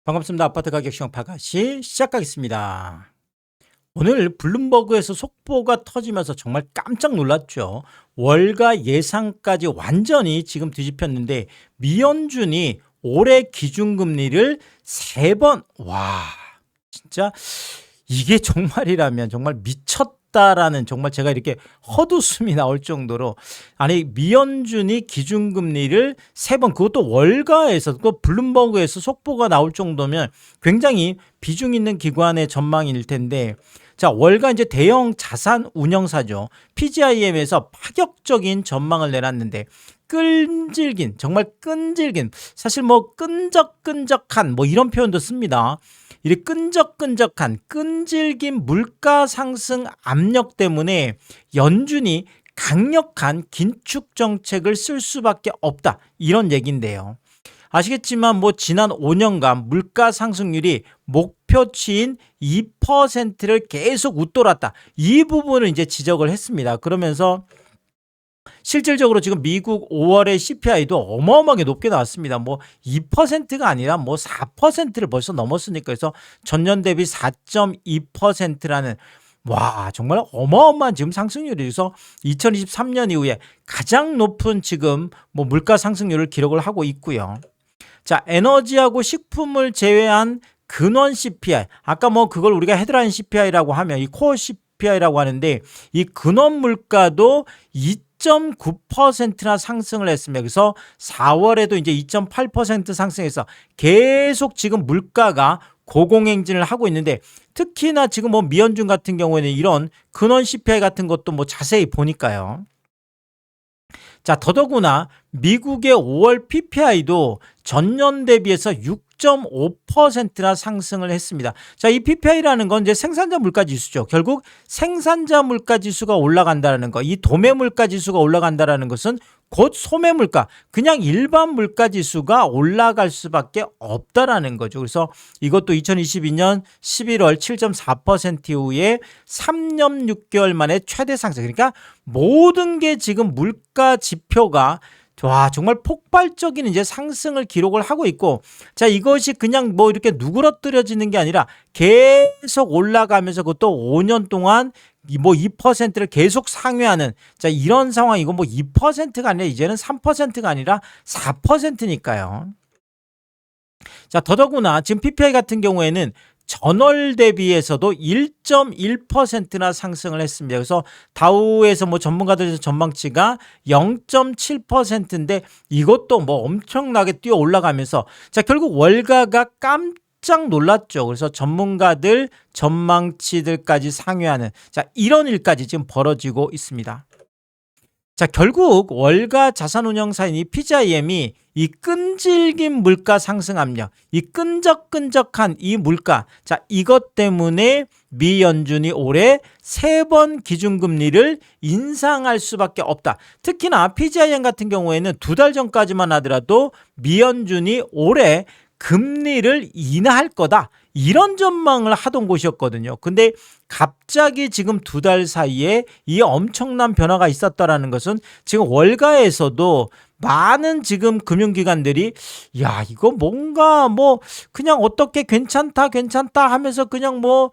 반갑습니다. 아파트 가격 시황 파가시 시작하겠습니다. 오늘 블룸버그에서 속보가 터지면서 정말 깜짝 놀랐죠. 월가 예상까지 완전히 지금 뒤집혔는데 미연준이 올해 기준금리를 3번, 진짜 이게 정말이라면 정말 미쳤다라는, 정말 제가 이렇게 헛웃음이 나올 정도로, 아니 미연준이 기준금리를 3번, 그것도 월가에서, 그 블룸버그에서 속보가 나올 정도면 굉장히 비중 있는 기관의 전망일 텐데, 자, 월가 이제 대형 자산 운영사죠. PGIM에서 파격적인 전망을 내놨는데, 끈질긴, 정말 끈질긴, 사실 뭐 끈적끈적한 뭐 이런 표현도 씁니다. 이 끈적끈적한 끈질긴 물가 상승 압력 때문에 연준이 강력한 긴축 정책을 쓸 수밖에 없다, 이런 얘기인데요. 아시겠지만 뭐 지난 5년간 물가 상승률이 목표치인 2%를 계속 웃돌았다, 이 부분을 이제 지적을 했습니다. 그러면서 실질적으로 지금 미국 5월의 CPI도 어마어마하게 높게 나왔습니다. 뭐 2%가 아니라 뭐 4%를 벌써 넘었으니까, 그래서 전년 대비 4.2%라는 정말 어마어마한 지금 상승률이어서 2023년 이후에 가장 높은 지금 뭐 물가 상승률을 기록을 하고 있고요. 자, 에너지하고 식품을 제외한 근원 CPI, 아까 뭐 그걸 우리가 헤드라인 CPI라고 하면 이 코어 CPI라고 하는데, 이 근원 물가도 2.9%나 상승을 했습니다. 그래서 4월에도 이제 2.8% 상승해서 계속 지금 물가가 고공행진을 하고 있는데, 특히나 지금 뭐 미연준 같은 경우에는 이런 근원 CPI 같은 것도 뭐 자세히 보니까요. 자, 더더구나 미국의 5월 PPI도 전년 대비해서 6.5%나 상승을 했습니다. 자, 이 PPI라는 건 이제 생산자 물가 지수죠. 결국 생산자 물가 지수가 올라간다는 거, 이 도매 물가 지수가 올라간다는 것은 곧 소매 물가, 그냥 일반 물가 지수가 올라갈 수밖에 없다라는 거죠. 그래서 이것도 2022년 11월 7.4% 이후에 3년 6개월 만에 최대 상승. 그러니까 모든 게 지금 물가 지표가 정말 폭발적인 이제 상승을 기록을 하고 있고, 자, 이것이 그냥 뭐 이렇게 누그러뜨려지는 게 아니라 계속 올라가면서, 그것도 5년 동안 뭐 2%를 계속 상회하는, 자, 이런 상황이고, 뭐 2%가 아니라 이제는 3%가 아니라 4%니까요. 자, 더더구나 지금 PPI 같은 경우에는 전월 대비해서도 1.1%나 상승을 했습니다. 그래서 다우에서 뭐 전문가들의 전망치가 0.7%인데 이것도 뭐 엄청나게 뛰어 올라가면서, 자, 결국 월가가 깜짝 놀랐죠. 그래서 전문가들 전망치들까지 상회하는, 자, 이런 일까지 지금 벌어지고 있습니다. 자, 결국 월가 자산운용사인 이 PGIM이 이 끈질긴 물가 상승 압력, 이 끈적끈적한 이 물가, 자, 이것 때문에 미연준이 올해 3번 기준금리를 인상할 수밖에 없다. 특히나 PGIM 같은 경우에는 2달 전까지만 하더라도 미연준이 올해 금리를 인하할 거다, 이런 전망을 하던 곳이었거든요. 근데 갑자기 지금 2달 사이에 이 엄청난 변화가 있었다라는 것은 지금 월가에서도 많은 지금 금융기관들이 이거 뭔가 뭐 그냥 어떻게 괜찮다 하면서 그냥 이거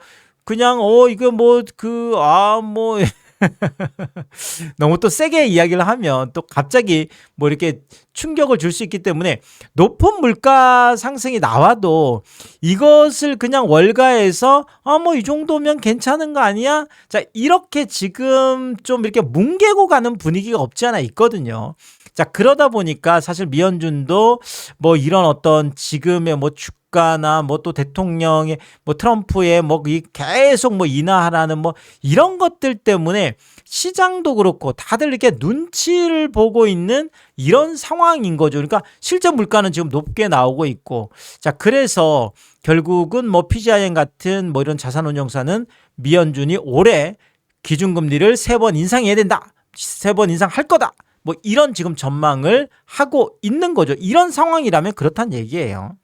너무 또 세게 이야기를 하면 또 갑자기 뭐 이렇게 충격을 줄 수 있기 때문에, 높은 물가 상승이 나와도 이것을 그냥 월가에서 뭐 이 정도면 괜찮은 거 아니야? 자, 이렇게 지금 좀 이렇게 뭉개고 가는 분위기가 없지 않아 있거든요. 자, 그러다 보니까 사실 미연준도 뭐 이런 어떤 지금의 뭐 주가나 뭐 또 대통령의 뭐 트럼프의 뭐 계속 뭐 인하하라는 뭐 이런 것들 때문에 시장도 그렇고 다들 이렇게 눈치를 보고 있는 이런 상황인 거죠. 그러니까 실제 물가는 지금 높게 나오고 있고, 자, 그래서 결국은 뭐 PGIM 같은 뭐 이런 자산운용사는 미연준이 올해 기준금리를 3번 인상해야 된다, 3번 인상할 거다, 뭐 이런 지금 전망을 하고 있는 거죠. 이런 상황이라면 그렇다는 얘기예요.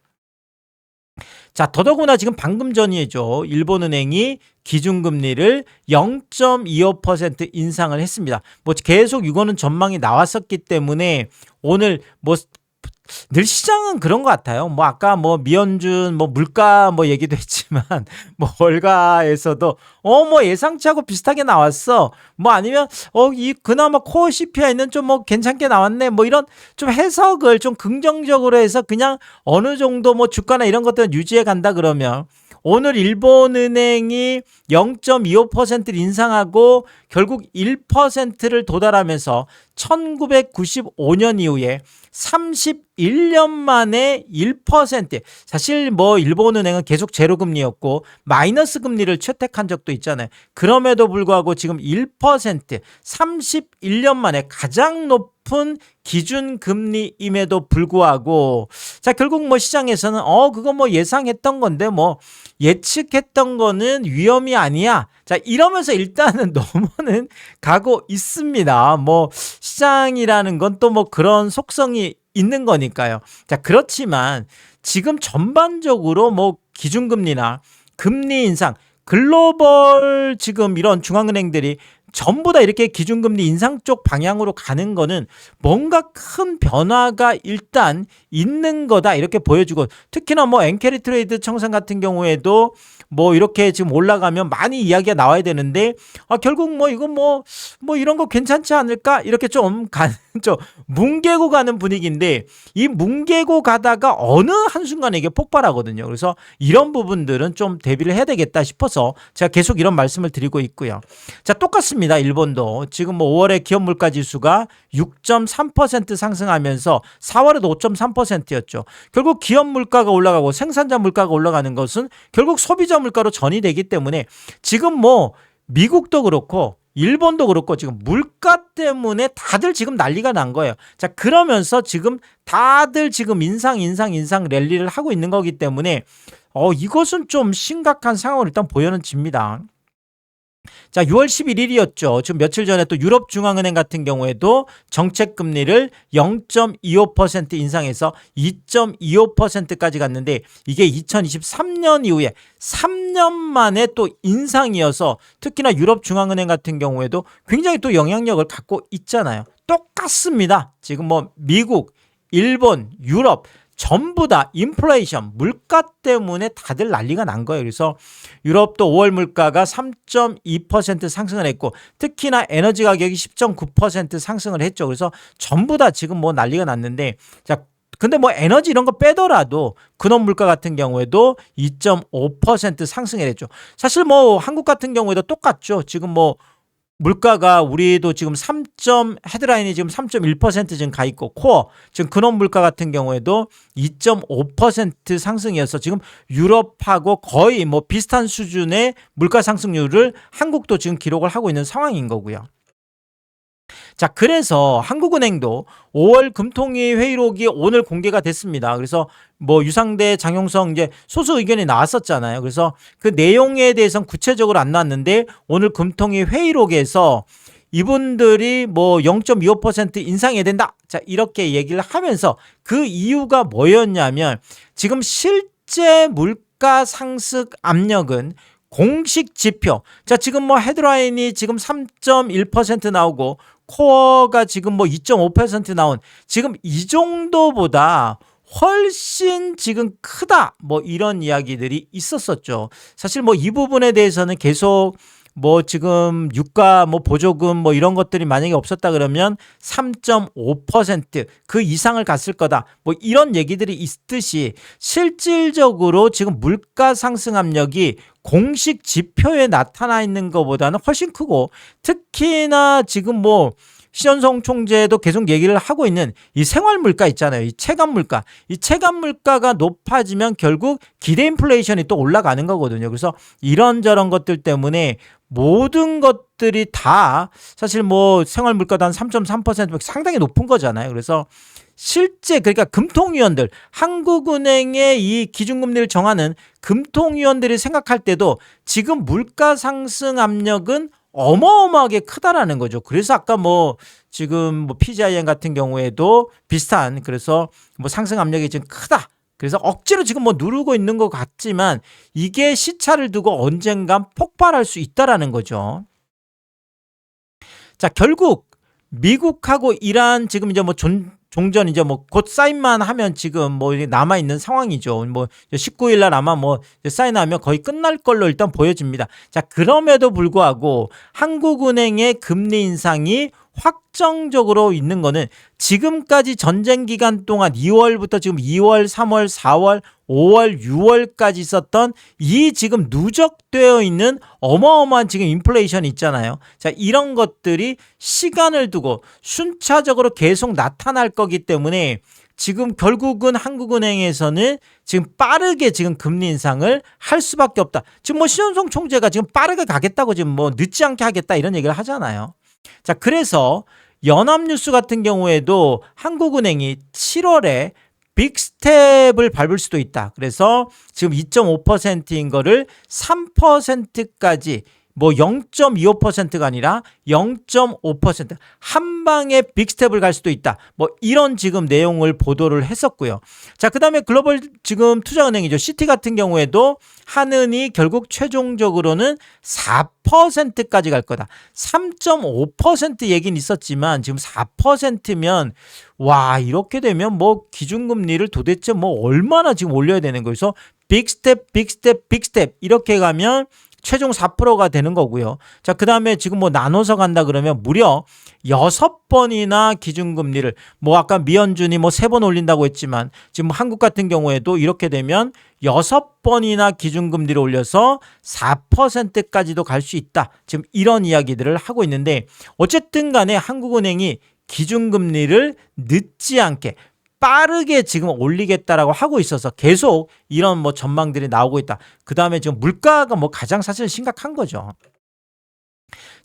자, 더더구나 지금 방금 전이죠. 일본은행이 기준금리를 0.25% 인상을 했습니다. 뭐 계속 이거는 전망이 나왔었기 때문에 오늘 뭐 늘 시장은 그런 것 같아요. 뭐 아까 뭐 미연준 뭐 물가 뭐 얘기도 했지만 뭐 월가에서도 뭐 예상치하고 비슷하게 나왔어. 뭐 아니면 이 그나마 코어 CPI는 좀 뭐 괜찮게 나왔네. 뭐 이런 좀 해석을 좀 긍정적으로 해서 그냥 어느 정도 뭐 주가나 이런 것들은 유지해 간다 그러면 오늘 일본은행이 0.25%를 인상하고 결국 1%를 도달하면서 1995년 이후에 31년 만에 1%. 사실 뭐 일본은행은 계속 제로금리였고 마이너스 금리를 채택한 적도 있잖아요. 그럼에도 불구하고 지금 1%, 31년 만에 가장 높은 기준금리임에도 불구하고 자 결국 뭐 시장에서는 그거 뭐 예상했던 건데 뭐 예측했던 거는 위험이 아니야. 자 이러면서 일단은 넘어는 가고 있습니다. 뭐 시장이라는 건 또 뭐 그런 속성이 있는 거니까요. 자 그렇지만 지금 전반적으로 뭐 기준금리나 금리 인상 글로벌 지금 이런 중앙은행들이 전부 다 이렇게 기준금리 인상 쪽 방향으로 가는 거는 뭔가 큰 변화가 일단 있는 거다 이렇게 보여주고 특히나 뭐 엔캐리 트레이드 청산 같은 경우에도 뭐 이렇게 지금 올라가면 많이 이야기가 나와야 되는데 결국 뭐 이거 뭐 이런 거 괜찮지 않을까 이렇게 좀 뭉개고 가는 분위기인데 이 뭉개고 가다가 어느 한순간에 이게 폭발하거든요. 그래서 이런 부분들은 좀 대비를 해야 되겠다 싶어서 제가 계속 이런 말씀을 드리고 있고요. 자 똑같습니다. 일본도 지금 뭐 5월에 기업 물가 지수가 6.3% 상승하면서 4월에도 5.3%였죠. 결국 기업 물가가 올라가고 생산자 물가가 올라가는 것은 결국 소비자 물가로 전이 되기 때문에 지금 뭐 미국도 그렇고 일본도 그렇고 지금 물가 때문에 다들 지금 난리가 난 거예요. 자, 그러면서 지금 다들 지금 인상 랠리를 하고 있는 거기 때문에 이것은 좀 심각한 상황을 일단 보여집니다. 자, 6월 11일이었죠. 지금 며칠 전에 또 유럽 중앙은행 같은 경우에도 정책 금리를 0.25% 인상해서 2.25%까지 갔는데 이게 2023년 이후에 3년 만에 또 인상이어서 특히나 유럽 중앙은행 같은 경우에도 굉장히 또 영향력을 갖고 있잖아요. 똑같습니다. 지금 뭐 미국, 일본, 유럽 전부 다 인플레이션, 물가 때문에 다들 난리가 난 거예요. 그래서 유럽도 5월 물가가 3.2% 상승을 했고 특히나 에너지 가격이 10.9% 상승을 했죠. 그래서 전부 다 지금 뭐 난리가 났는데 자 근데 뭐 에너지 이런 거 빼더라도 근원 물가 같은 경우에도 2.5% 상승을 했죠. 사실 뭐 한국 같은 경우에도 똑같죠. 지금 뭐 물가가 우리도 지금 헤드라인이 지금 3.1% 지금 가 있고 코어 지금 근원 물가 같은 경우에도 2.5% 상승이어서 지금 유럽하고 거의 뭐 비슷한 수준의 물가 상승률을 한국도 지금 기록을 하고 있는 상황인 거고요. 자, 그래서 한국은행도 5월 금통위 회의록이 오늘 공개가 됐습니다. 그래서 뭐 유상대 장용성 이제 소수 의견이 나왔었잖아요. 그래서 그 내용에 대해서는 구체적으로 안 나왔는데 오늘 금통위 회의록에서 이분들이 뭐 0.25% 인상해야 된다. 자, 이렇게 얘기를 하면서 그 이유가 뭐였냐면 지금 실제 물가 상승 압력은 공식 지표. 자, 지금 뭐 헤드라인이 지금 3.1% 나오고 코어가 지금 뭐 2.5% 나온 지금 이 정도보다 훨씬 지금 크다. 뭐 이런 이야기들이 있었었죠. 사실 뭐 이 부분에 대해서는 계속 뭐 지금 유가 뭐 보조금 뭐 이런 것들이 만약에 없었다 그러면 3.5% 이상을 갔을 거다. 뭐 이런 얘기들이 있듯이 실질적으로 지금 물가 상승 압력이 공식 지표에 나타나 있는 것보다는 훨씬 크고 특히나 지금 뭐 신현성 총재도 계속 얘기를 하고 있는 이 생활 물가 있잖아요. 이 체감 물가. 이 체감 물가가 높아지면 결국 기대 인플레이션이 또 올라가는 거거든요. 그래서 이런저런 것들 때문에 모든 것들이 다 사실 뭐 생활 물가도 한 3.3% 상당히 높은 거잖아요. 그래서 실제 그러니까 금통위원들 한국은행의 이 기준금리를 정하는 금통위원들이 생각할 때도 지금 물가 상승 압력은 어마어마하게 크다라는 거죠. 그래서 아까 뭐 지금 뭐 PGIM 같은 경우에도 비슷한 그래서 뭐 상승 압력이 지금 크다. 그래서 억지로 지금 뭐 누르고 있는 것 같지만 이게 시차를 두고 언젠간 폭발할 수 있다라는 거죠. 자, 결국 미국하고 이란 지금 이제 뭐 종전 이제 뭐 곧 사인만 하면 지금 뭐 남아 있는 상황이죠. 뭐 19일 날 아마 뭐 사인하면 거의 끝날 걸로 일단 보여집니다. 자, 그럼에도 불구하고 한국은행의 금리 인상이 확정적으로 있는 거는 지금까지 전쟁 기간 동안 2월부터 지금 2월, 3월, 4월, 5월, 6월까지 있었던 이 지금 누적되어 있는 어마어마한 지금 인플레이션이 있잖아요. 자, 이런 것들이 시간을 두고 순차적으로 계속 나타날 거기 때문에 지금 결국은 한국은행에서는 지금 빠르게 지금 금리 인상을 할 수밖에 없다. 지금 뭐 신현성 총재가 지금 빠르게 가겠다고 지금 뭐 늦지 않게 하겠다 이런 얘기를 하잖아요. 자, 그래서 연합뉴스 같은 경우에도 한국은행이 7월에 빅스텝을 밟을 수도 있다. 그래서 지금 2.5%인 거를 3%까지 뭐 0.25%가 아니라 0.5% 한 방에 빅스텝을 갈 수도 있다. 뭐 이런 지금 내용을 보도를 했었고요. 자, 그다음에 글로벌 지금 투자은행이죠. 시티 같은 경우에도 한은이 결국 최종적으로는 4%까지 갈 거다. 3.5% 얘기는 있었지만 지금 4%면 와, 이렇게 되면 뭐 기준금리를 도대체 뭐 얼마나 지금 올려야 되는 거예요. 그래서 빅스텝, 빅스텝, 빅스텝 이렇게 가면 최종 4%가 되는 거고요. 자, 그 다음에 지금 뭐 나눠서 간다 그러면 무려 6번이나 기준금리를 뭐 아까 미연준이 뭐 3번 올린다고 했지만 지금 한국 같은 경우에도 이렇게 되면 6번이나 기준금리를 올려서 4%까지도 갈 수 있다. 지금 이런 이야기들을 하고 있는데 어쨌든 간에 한국은행이 기준금리를 늦지 않게 빠르게 지금 올리겠다라고 하고 있어서 계속 이런 뭐 전망들이 나오고 있다. 그 다음에 지금 물가가 뭐 가장 사실 심각한 거죠.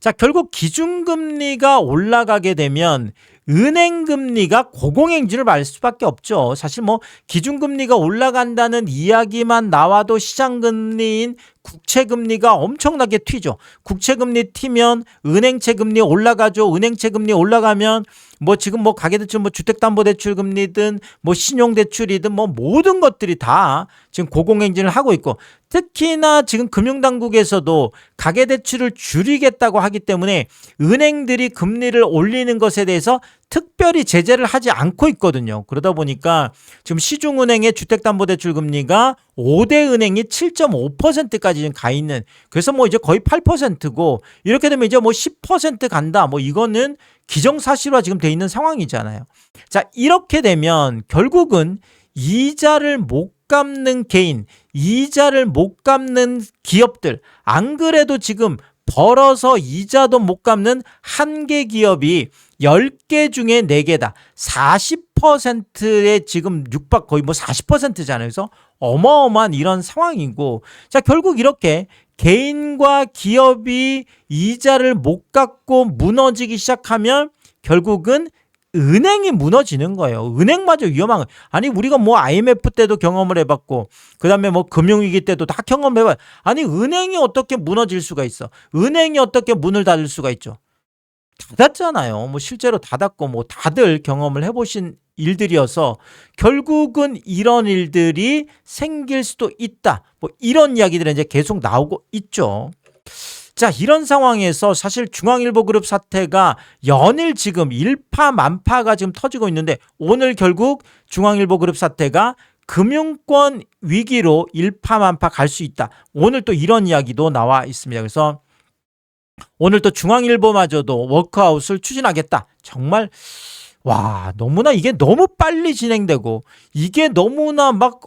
자, 결국 기준금리가 올라가게 되면 은행금리가 고공행진을 말 수밖에 없죠. 사실 뭐 기준금리가 올라간다는 이야기만 나와도 시장금리인 국채금리가 엄청나게 튀죠. 국채금리 튀면 은행채 금리 올라가죠. 은행채 금리 올라가면 뭐 지금 뭐 가계대출 뭐 주택담보대출 금리든 뭐 신용대출이든 뭐 모든 것들이 다 지금 고공행진을 하고 있고 특히나 지금 금융당국에서도 가계대출을 줄이겠다고 하기 때문에 은행들이 금리를 올리는 것에 대해서 특별히 제재를 하지 않고 있거든요. 그러다 보니까 지금 시중은행의 주택담보대출 금리가 5대 은행이 7.5%까지 지금 가 있는 그래서 뭐 이제 거의 8%고 이렇게 되면 이제 뭐 10% 간다. 뭐 이거는 기정사실화 지금 돼 있는 상황이잖아요. 자, 이렇게 되면 결국은 이자를 못 갚는 개인, 이자를 못 갚는 기업들 안 그래도 지금 벌어서 이자도 못 갚는 한 개 기업이 10개 중에 4개다. 40%에 지금 육박 거의 뭐 40%잖아요. 그래서 어마어마한 이런 상황이고 자, 결국 이렇게 개인과 기업이 이자를 못 갚고 무너지기 시작하면 결국은 은행이 무너지는 거예요. 은행마저 위험한 거예요. 아니 우리가 뭐 IMF 때도 경험을 해봤고 그 다음에 뭐 금융위기 때도 다 경험해봐요. 아니 은행이 어떻게 무너질 수가 있어. 은행이 어떻게 문을 닫을 수가 있죠. 닫았잖아요. 뭐 실제로 닫았고 뭐 다들 경험을 해보신 일들이어서 결국은 이런 일들이 생길 수도 있다. 뭐 이런 이야기들은 이제 계속 나오고 있죠. 자, 이런 상황에서 사실 중앙일보그룹 사태가 연일 지금 일파만파가 지금 터지고 있는데 오늘 결국 중앙일보그룹 사태가 금융권 위기로 일파만파 갈 수 있다. 오늘 또 이런 이야기도 나와 있습니다. 그래서 오늘 또 중앙일보마저도 워크아웃을 추진하겠다. 정말 와, 너무나 이게 너무 빨리 진행되고 이게 너무나 막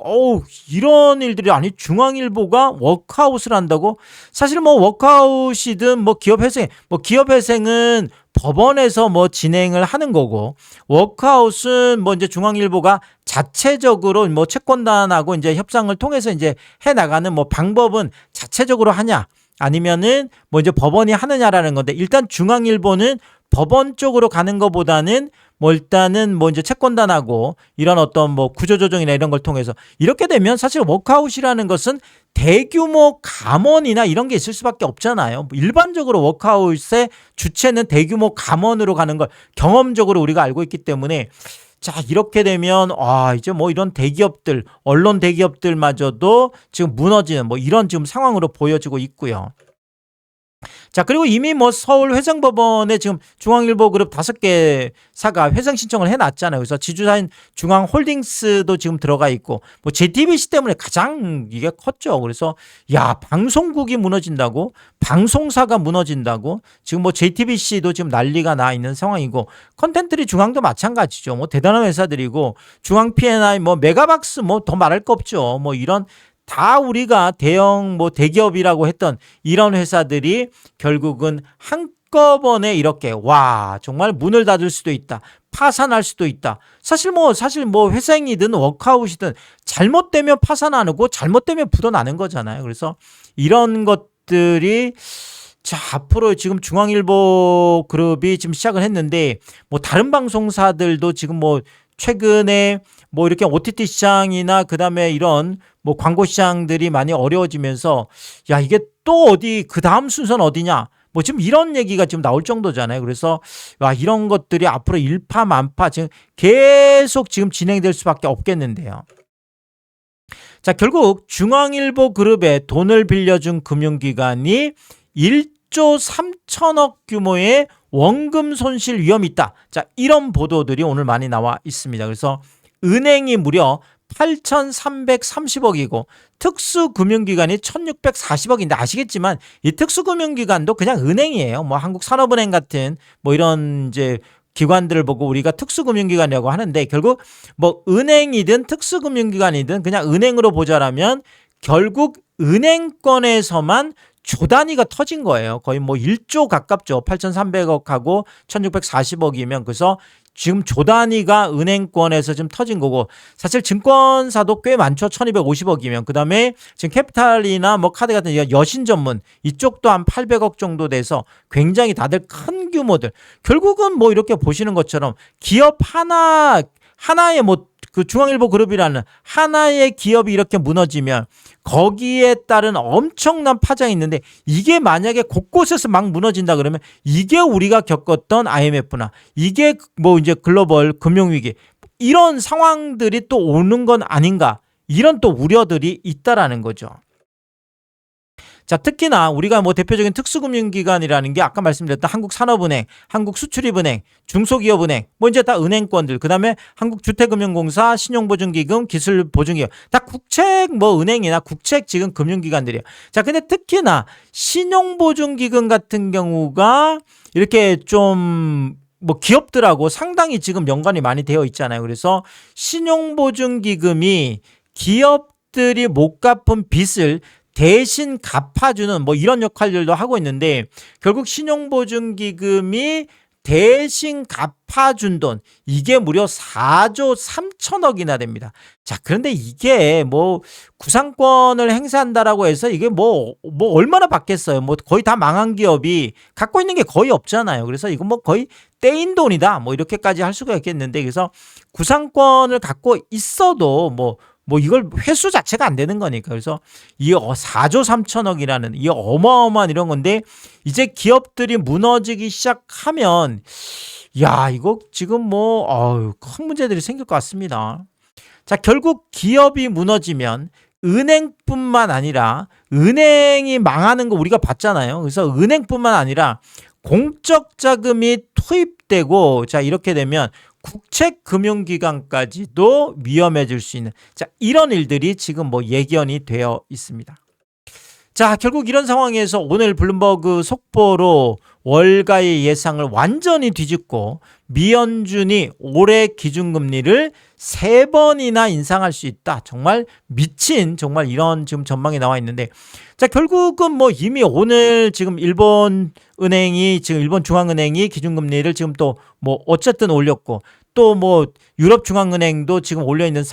이런 일들이 아니 중앙일보가 워크아웃을 한다고 사실 뭐 워크아웃이든 뭐 기업회생 뭐 기업회생은 법원에서 뭐 진행을 하는 거고 워크아웃은 뭐 이제 중앙일보가 자체적으로 뭐 채권단하고 이제 협상을 통해서 이제 해 나가는 뭐 방법은 자체적으로 하냐 아니면은 뭐 이제 법원이 하느냐라는 건데 일단 중앙일보는 법원 쪽으로 가는 것보다는 뭐 일단은 뭐 이제 채권단하고 이런 어떤 뭐 구조조정이나 이런 걸 통해서 이렇게 되면 사실 워크아웃이라는 것은 대규모 감원이나 이런 게 있을 수밖에 없잖아요. 일반적으로 워크아웃의 주체는 대규모 감원으로 가는 걸 경험적으로 우리가 알고 있기 때문에 자, 이렇게 되면 이제 뭐 이런 대기업들, 언론 대기업들마저도 지금 무너지는 뭐 이런 지금 상황으로 보여지고 있고요. 자, 그리고 이미 뭐 서울 회생법원에 지금 중앙일보 그룹 5개사가 회생 신청을 해놨잖아요. 그래서 지주사인 중앙홀딩스도 지금 들어가 있고, 뭐 JTBC 때문에 가장 이게 컸죠. 그래서 야, 방송국이 무너진다고, 방송사가 무너진다고, 지금 뭐 JTBC도 지금 난리가 나 있는 상황이고, 컨텐츠리 중앙도 마찬가지죠. 뭐 대단한 회사들이고, 중앙 P&I, 뭐 메가박스 뭐 더 말할 거 없죠. 뭐 이런 다 우리가 대형 뭐 대기업이라고 했던 이런 회사들이 결국은 한꺼번에 이렇게 와 정말 문을 닫을 수도 있다. 파산할 수도 있다. 사실 뭐 회생이든 워크아웃이든 잘못되면 파산하고 잘못되면 부도나는 거잖아요. 그래서 이런 것들이 자, 앞으로 지금 중앙일보 그룹이 지금 시작을 했는데 뭐 다른 방송사들도 지금 뭐 최근에 뭐 이렇게 OTT 시장이나 그다음에 이런 뭐 광고 시장들이 많이 어려워지면서 야, 이게 또 어디 그 다음 순서는 어디냐? 뭐 지금 이런 얘기가 지금 나올 정도잖아요. 그래서 와, 이런 것들이 앞으로 일파만파 지금 계속 지금 진행될 수밖에 없겠는데요. 자, 결국 중앙일보 그룹에 돈을 빌려준 금융기관이 1조 3천억 규모의 원금 손실 위험이 있다. 자, 이런 보도들이 오늘 많이 나와 있습니다. 그래서 은행이 무려 8,330억이고 특수금융기관이 1,640억인데 아시겠지만 이 특수금융기관도 그냥 은행이에요. 뭐 한국산업은행 같은 뭐 이런 이제 기관들을 보고 우리가 특수금융기관이라고 하는데 결국 뭐 은행이든 특수금융기관이든 그냥 은행으로 보자라면 결국 은행권에서만 조 단위가 터진 거예요. 거의 뭐 1조 가깝죠. 8,300억하고 1,640억이면 그래서 지금 조 단위가 은행권에서 좀 터진 거고 사실 증권사도 꽤 많죠. 1,250억이면 그다음에 지금 캐피탈이나 뭐 카드 같은 여신 전문 이쪽도 한 800억 정도 돼서 굉장히 다들 큰 규모들 결국은 뭐 이렇게 보시는 것처럼 기업 하나의 뭐 그 중앙일보 그룹이라는 하나의 기업이 이렇게 무너지면 거기에 따른 엄청난 파장이 있는데 이게 만약에 곳곳에서 막 무너진다 그러면 이게 우리가 겪었던 IMF나 이게 뭐 이제 글로벌 금융위기 이런 상황들이 또 오는 건 아닌가 이런 또 우려들이 있다라는 거죠. 자, 특히나 우리가 뭐 대표적인 특수금융기관이라는 게 아까 말씀드렸던 한국산업은행, 한국수출입은행, 중소기업은행, 뭐 이제 다 은행권들, 그 다음에 한국주택금융공사, 신용보증기금, 기술보증기금, 다 국책 뭐 은행이나 국책 지금 금융기관들이에요. 자, 근데 특히나 신용보증기금 같은 경우가 이렇게 좀 뭐 기업들하고 상당히 지금 연관이 많이 되어 있잖아요. 그래서 신용보증기금이 기업들이 못 갚은 빚을 대신 갚아주는 뭐 이런 역할들도 하고 있는데 결국 신용보증기금이 대신 갚아준 돈 이게 무려 4조 3천억이나 됩니다. 자, 그런데 이게 뭐 구상권을 행사한다라고 해서 이게 뭐 얼마나 받겠어요. 뭐 거의 다 망한 기업이 갖고 있는 게 거의 없잖아요. 그래서 이거 뭐 거의 떼인 돈이다. 뭐 이렇게까지 할 수가 있겠는데 그래서 구상권을 갖고 있어도 뭐 이걸 회수 자체가 안 되는 거니까. 그래서 이 4조 3천억이라는 이 어마어마한 이런 건데 이제 기업들이 무너지기 시작하면 야, 이거 지금 뭐 큰 문제들이 생길 것 같습니다. 자, 결국 기업이 무너지면 은행뿐만 아니라 은행이 망하는 거 우리가 봤잖아요. 그래서 은행뿐만 아니라 공적 자금이 투입되고 자, 이렇게 되면 국책금융기관까지도 위험해질 수 있는 자, 이런 일들이 지금 뭐 예견이 되어 있습니다. 자, 결국 이런 상황에서 오늘 블룸버그 속보로 월가의 예상을 완전히 뒤집고 미연준이 올해 기준금리를 3번이나 인상할 수 있다. 정말 미친 정말 이런 지금 전망이 나와 있는데 자, 결국은 뭐 이미 오늘 지금 일본 중앙은행이 기준금리를 지금 또 뭐 어쨌든 올렸고 또 뭐 유럽 중앙은행도 지금 올려 있는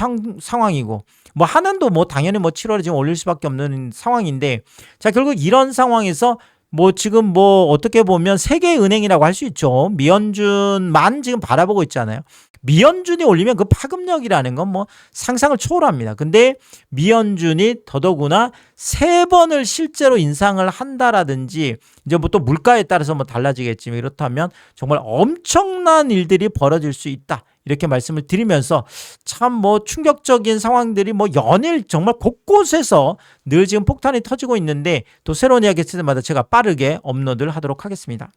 상황이고 뭐 하는도 뭐 당연히 뭐 7월에 지금 올릴 수밖에 없는 상황인데 자, 결국 이런 상황에서 뭐 지금 뭐 어떻게 보면 세계 은행이라고 할 수 있죠. 미연준만 지금 바라보고 있잖아요. 미연준이 올리면 그 파급력이라는 건 뭐 상상을 초월합니다. 근데 미연준이 더더구나 3번을 실제로 인상을 한다라든지 이제 뭐 또 물가에 따라서 뭐 달라지겠지만 이렇다면 정말 엄청난 일들이 벌어질 수 있다. 이렇게 말씀을 드리면서 참 뭐 충격적인 상황들이 뭐 연일 정말 곳곳에서 늘 지금 폭탄이 터지고 있는데 또 새로운 이야기 있을 때마다 제가 빠르게 업로드를 하도록 하겠습니다.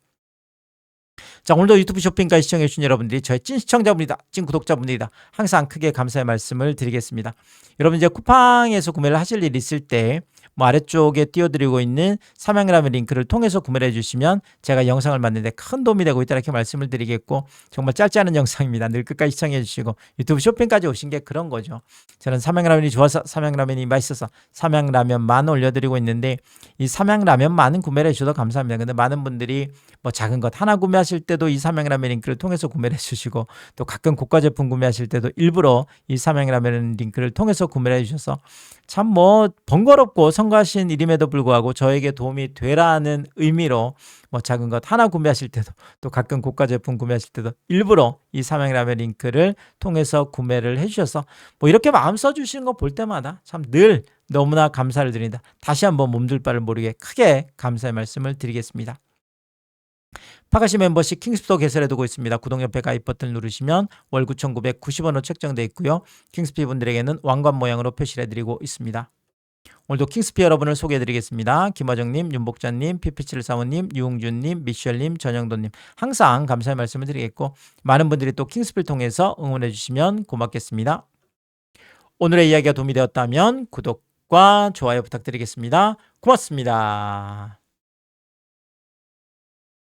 자, 오늘도 유튜브 쇼핑까지 시청해주신 여러분들이 저의 찐 시청자분이다, 찐 구독자분들이다. 항상 크게 감사의 말씀을 드리겠습니다. 여러분 이제 쿠팡에서 구매를 하실 일 있을 때 뭐 아래쪽에 띄워드리고 있는 삼양라면 링크를 통해서 구매를 해주시면 제가 영상을 만드는데 큰 도움이 되고 있다 이렇게 말씀을 드리겠고, 정말 짧지 않은 영상입니다. 늘 끝까지 시청해주시고 유튜브 쇼핑까지 오신 게 그런 거죠. 저는 삼양라면이 좋아서, 삼양라면이 맛있어서 삼양라면만 올려드리고 있는데 이 삼양라면만은 구매를 해주셔도 감사합니다. 근데 많은 분들이 뭐 작은 것 하나 구매하실 때도 이 삼양라면 링크를 통해서 구매를 해주시고, 또 가끔 고가 제품 구매하실 때도 일부러 이 삼양라면 링크를 통해서 구매를 해주셔서 참 뭐 번거롭고 성가신 일임에도 불구하고 저에게 도움이 되라는 의미로 뭐 작은 것 하나 구매하실 때도, 또 가끔 고가 제품 구매하실 때도 일부러 이 삼양라면 링크를 통해서 구매를 해주셔서 뭐 이렇게 마음 써주시는 거 볼 때마다 참 늘 너무나 감사를 드린다. 다시 한번 몸둘 바를 모르게 크게 감사의 말씀을 드리겠습니다. 파가시 멤버십 킹스피도 개설해두고 있습니다. 구독 옆에 가입 버튼 누르시면 월 9,990원으로 책정되어 있고요. 킹스피 분들에게는 왕관 모양으로 표시를 해드리고 있습니다. 오늘도 킹스피 여러분을 소개해드리겠습니다. 김화정님, 윤복자님, 피피칠사모님, 유웅준님, 미셸님, 전영돈님, 항상 감사의 말씀을 드리겠고, 많은 분들이 또 킹스피를 통해서 응원해주시면 고맙겠습니다. 오늘의 이야기가 도움이 되었다면 구독과 좋아요 부탁드리겠습니다. 고맙습니다.